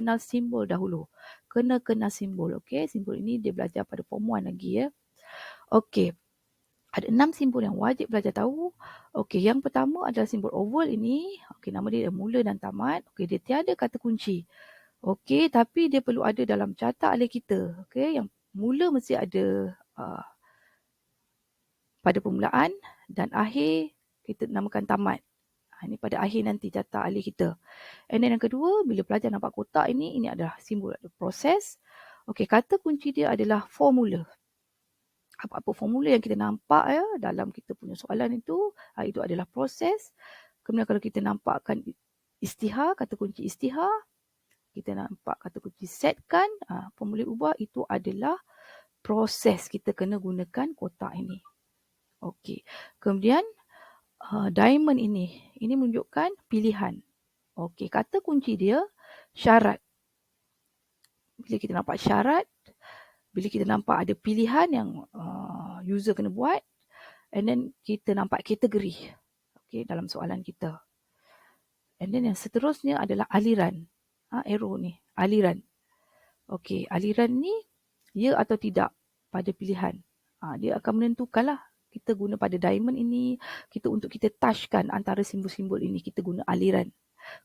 kenal simbol dahulu. Kena kenal simbol. Okey, simbol ini dia belajar pada form 1 lagi ya. Okey. Ada 6 simbol yang wajib belajar tahu. Okey, yang pertama adalah simbol oval ini. Okey, nama dia mula dan tamat. Okey, dia tiada kata kunci. Okey, tapi dia perlu ada dalam carta alih kita. Okey, yang mula mesti ada pada permulaan dan akhir kita namakan tamat. Ini pada akhir nanti carta alih kita. And then yang kedua, bila pelajar nampak kotak ini adalah simbol ada proses. Okey, kata kunci dia adalah formula. Apa-apa formula yang kita nampak ya dalam kita punya soalan itu adalah proses. Kemudian kalau kita nampakkan istihar, kata kunci istihar, kita nampak kata kunci setkan, formula ubah, itu adalah proses. Kita kena gunakan kotak ini. Okey. Kemudian diamond ini menunjukkan pilihan. Okey, kata kunci dia syarat. Bila kita nampak syarat, bila kita nampak ada pilihan yang user kena buat, and then kita nampak kategori, okay, dalam soalan kita. And then yang seterusnya adalah aliran. Arrow ni, aliran. Okay, aliran ni ya atau tidak pada pilihan. Dia akan menentukanlah. Kita guna pada diamond ini, untuk kita touchkan antara simbol-simbol ini, kita guna aliran.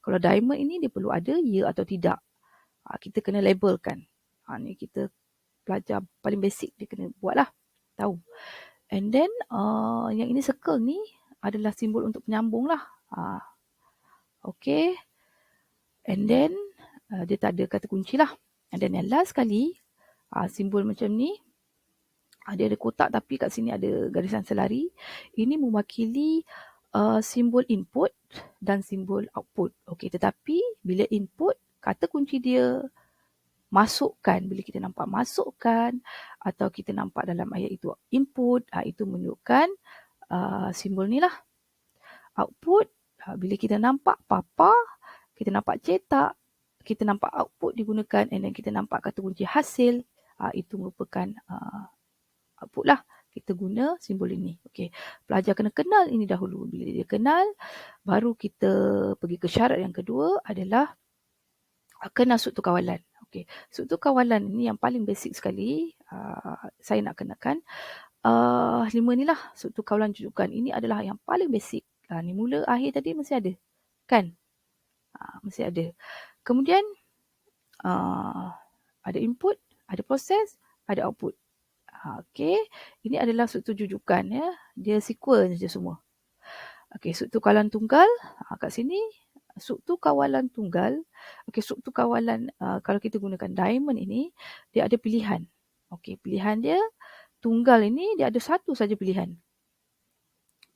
Kalau diamond ini dia perlu ada ya atau tidak. Kita kena labelkan. Ni kita belajar paling basic dia kena buatlah. Tahu. And then yang ini circle ni adalah simbol untuk penyambung lah. Okay. And then dia tak ada kata kunci lah. And then yang last sekali, simbol macam ni, dia ada kotak tapi kat sini ada garisan selari. Ini mewakili simbol input dan simbol output. Okay, tetapi bila input, kata kunci dia masukkan. Bila kita nampak masukkan atau kita nampak dalam ayat itu input, itu menunjukkan simbol ni lah. Output, bila kita nampak papa, kita nampak cetak, kita nampak output digunakan, and then kita nampak kata kunci hasil, itu merupakan output lah. Kita guna simbol ini. Okay. Pelajar kena kenal ini dahulu. Bila dia kenal, baru kita pergi ke syarat yang kedua adalah kenal struktur kawalan. Okay. Struktur kawalan ini yang paling basic sekali. Saya nak kenakan 5 ni lah. Struktur kawalan jujukan. Ini adalah yang paling basic. Ni mula akhir tadi mesti ada. Kan? Mesti ada. Kemudian ada input, ada proses, ada output. Okay. Ini adalah struktur jujukan ya. Dia sequence je semua. Okay. Struktur kawalan tunggal. Kat sini struktur kawalan tunggal. Okay. Struktur kawalan kalau kita gunakan diamond ini, dia ada pilihan. Okay. Pilihan dia tunggal ini dia ada satu saja pilihan.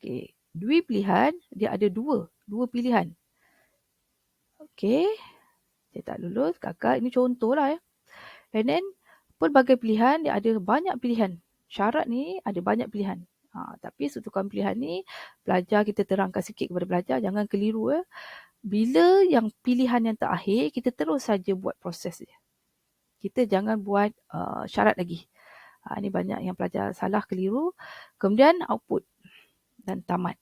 Okay. Dua pilihan dia ada dua pilihan. Okay. Saya tak lulus. Kakak ini contoh lah ya. And then pelbagai pilihan dia ada banyak pilihan. Syarat ni ada banyak pilihan. Tapi struktur pilihan ni pelajar kita terangkan sikit kepada pelajar, jangan keliru ya. Bila yang pilihan yang terakhir, kita terus saja buat proses dia. Kita jangan buat syarat lagi. Ini banyak yang pelajar salah, keliru. Kemudian output dan tamat.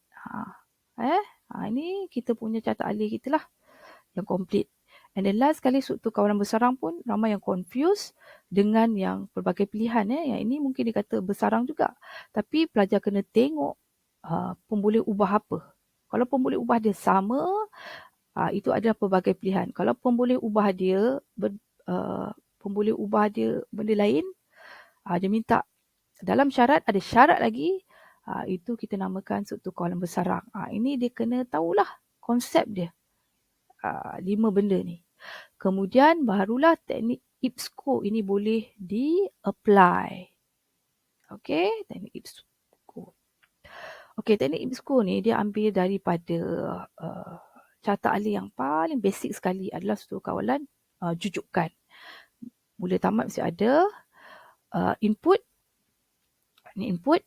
Ini kita punya carta alih kita lah yang komplit. And then last sekali struktur kawalan bersarang pun ramai yang confuse dengan yang pelbagai pilihan. Yang ini mungkin dikata bersarang juga. Tapi pelajar kena tengok pemboleh ubah apa. Kalau pemboleh ubah dia sama, itu adalah pelbagai pilihan. Kalau pemboleh ubah dia benda lain, dia minta dalam syarat, ada syarat lagi, itu kita namakan struktur kawalan bersarang. Ini dia kena tahulah konsep dia. 5 benda ni. Kemudian barulah teknik IPSCO ini boleh di-apply. Okey, teknik IPSCO. Okey, teknik IPSCO ni dia ambil daripada carta alih yang paling basic sekali adalah struktur kawalan jujukan. Mula tamat mesti ada input. Ni input.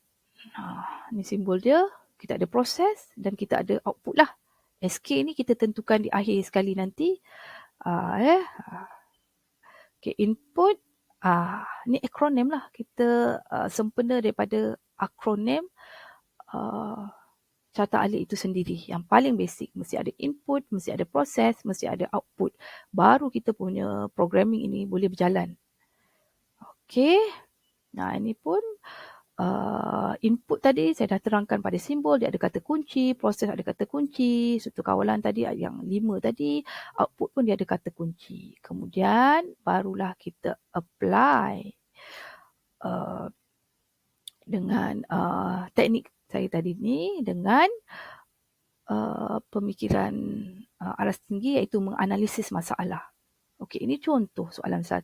Ni simbol dia. Kita ada proses dan kita ada output lah. SK ni kita tentukan di akhir sekali nanti. Okay, input. Ni akronim lah. Kita sempena daripada akronim carta alik itu sendiri. Yang paling basic, mesti ada input, mesti ada proses, mesti ada output. Baru kita punya programming ini boleh berjalan. Okey. Nah, ini pun input tadi saya dah terangkan pada simbol, dia ada kata kunci, proses ada kata kunci, struktur kawalan tadi yang 5 tadi, output pun dia ada kata kunci. Kemudian barulah kita apply dengan teknik saya tadi ni dengan pemikiran aras tinggi, iaitu menganalisis masalah. Okey, ini contoh soalan 1.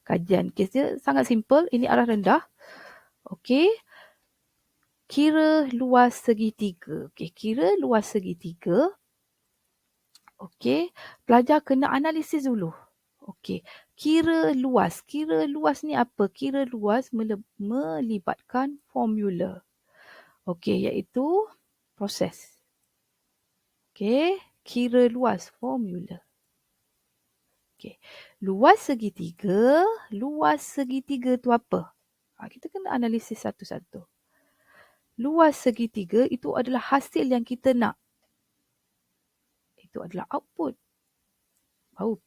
Kajian kes dia sangat simple, ini arah rendah. Okey. Kira luas segitiga. Okey, kira luas segitiga. Okey, pelajar kena analisis dulu. Okey, kira luas. Kira luas ni apa? Kira luas melibatkan formula. Okey, iaitu proses. Okey, kira luas formula. Okey, luas segitiga tu apa? Kita kena analisis satu-satu. Luas segitiga itu adalah hasil yang kita nak. Itu adalah output. Baru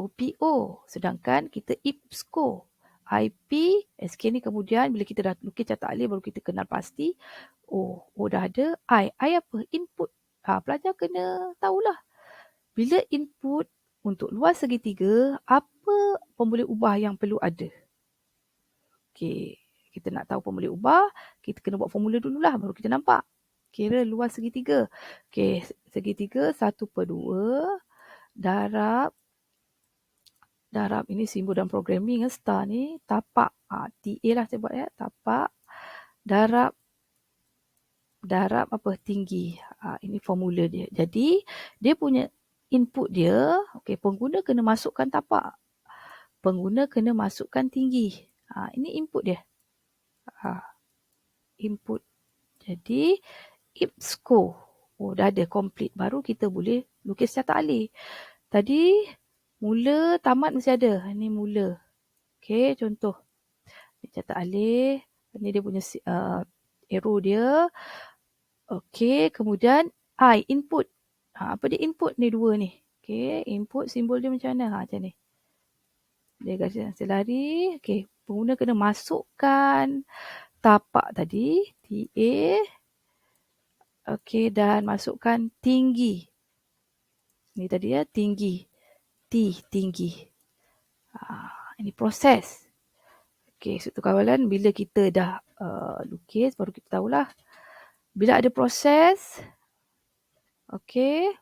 PO. Sedangkan kita IPSCO. IP, SK ni kemudian bila kita dah lukis carta alik baru kita kenal pasti. O dah ada. I apa? Input. Pelajar kena tahulah. Bila input untuk luas segitiga, apa pemboleh ubah yang perlu ada? Okey, kita nak tahu pemboleh ubah, kita kena buat formula dululah baru kita nampak. Kira luas segitiga. Okey, segitiga 1/2 darab ini simbol dalam programming star ni tapak. TA lah saya buat ya. Tapak darab apa? Tinggi. Ini formula dia. Jadi dia punya input dia, okey, pengguna kena masukkan tapak. Pengguna kena masukkan tinggi. Ini input dia. Input. Jadi IPSCO. Dah ada complete. Baru kita boleh lukis carta alik. Tadi mula tamat mesti ada. Ini mula. Okey, contoh. Ini carta alik. Ini dia punya arrow dia. Okey, kemudian I, input. Apa dia input ni dua ni? Okey, input simbol dia macam mana? Macam ni. Dia garis selari. Okey, pengguna kena masukkan tapak tadi. TA. Okey, dan masukkan tinggi. Ni tadi ya, tinggi. Tinggi. Ini proses. Okey, struktur kawalan bila kita dah lukis baru kita tahulah. Bila ada proses, okey.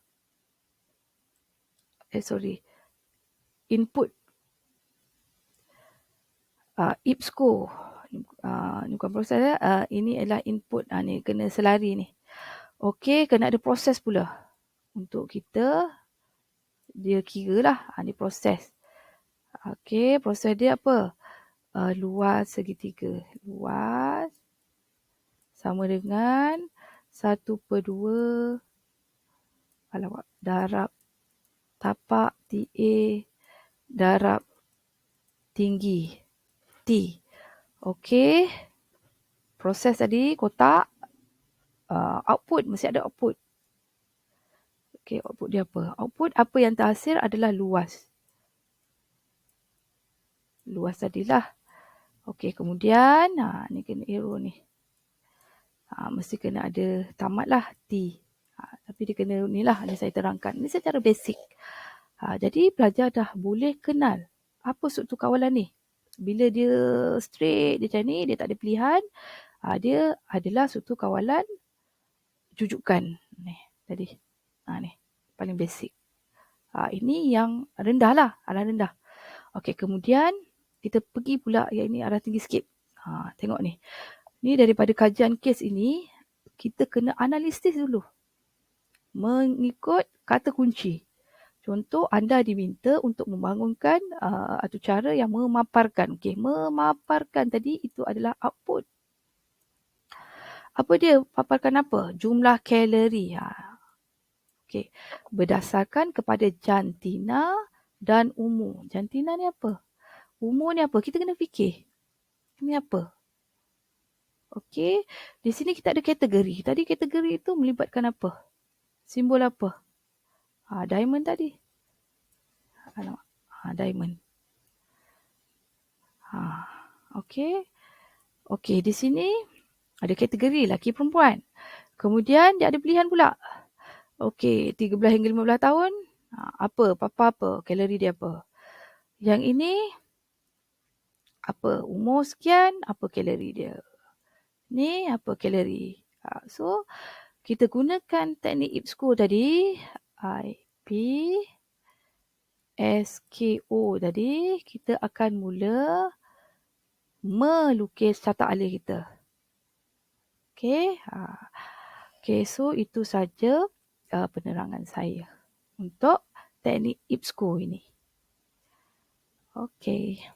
Input. IPSCO. Ni bukan proses ya. Ini adalah input. Ni kena selari ni. Okey, kena ada proses pula. Untuk kita, dia kira lah. Ni proses. Okey, proses dia apa? Luas segitiga. Luas sama dengan 1/2 darab tapak TA darab tinggi T. Okey. Proses tadi kotak. Output, mesti ada output. Okey, output dia apa? Output apa yang terhasil adalah luas. Luas tadilah. Okey, kemudian ni kena arrow ni. Mesti kena ada tamat lah T. Tapi dia kena ni lah, ni saya terangkan. Ni secara basic. Jadi pelajar dah boleh kenal apa struktur kawalan ni. Bila dia straight, dia macam ni, dia tak ada pilihan. Dia adalah struktur kawalan jujukan. Ni tadi. Ni paling basic. Ini yang rendah lah, arah rendah. Okey, kemudian kita pergi pula yang ini arah tinggi sikit. Tengok ni. Ni daripada kajian kes ini, kita kena analisis dulu. Mengikut kata kunci. Contoh, anda diminta untuk membangunkan atau cara yang memaparkan. Okey, memaparkan tadi itu adalah output. Apa dia? Paparkan apa? Jumlah kalori. Okey, berdasarkan kepada jantina dan umur. Jantina ni apa? Umur ni apa? Kita kena fikir. Ini apa? Okey, di sini kita ada kategori. Tadi kategori itu melibatkan apa? Simbol apa? Diamond tadi. Alamak. Diamond. Okey. Okey, di sini ada kategori lelaki perempuan. Kemudian dia ada pilihan pula. Okey, 13 hingga 15 tahun. Apa kalori dia apa? Yang ini apa? Umur sekian, apa kalori dia? Ni apa kalori? So, kita gunakan teknik IPSCO tadi. IPSKO tadi. Kita akan mula melukis carta alih kita. Okey. Okey, so itu saja penerangan saya untuk teknik IPSCO ini. Okey.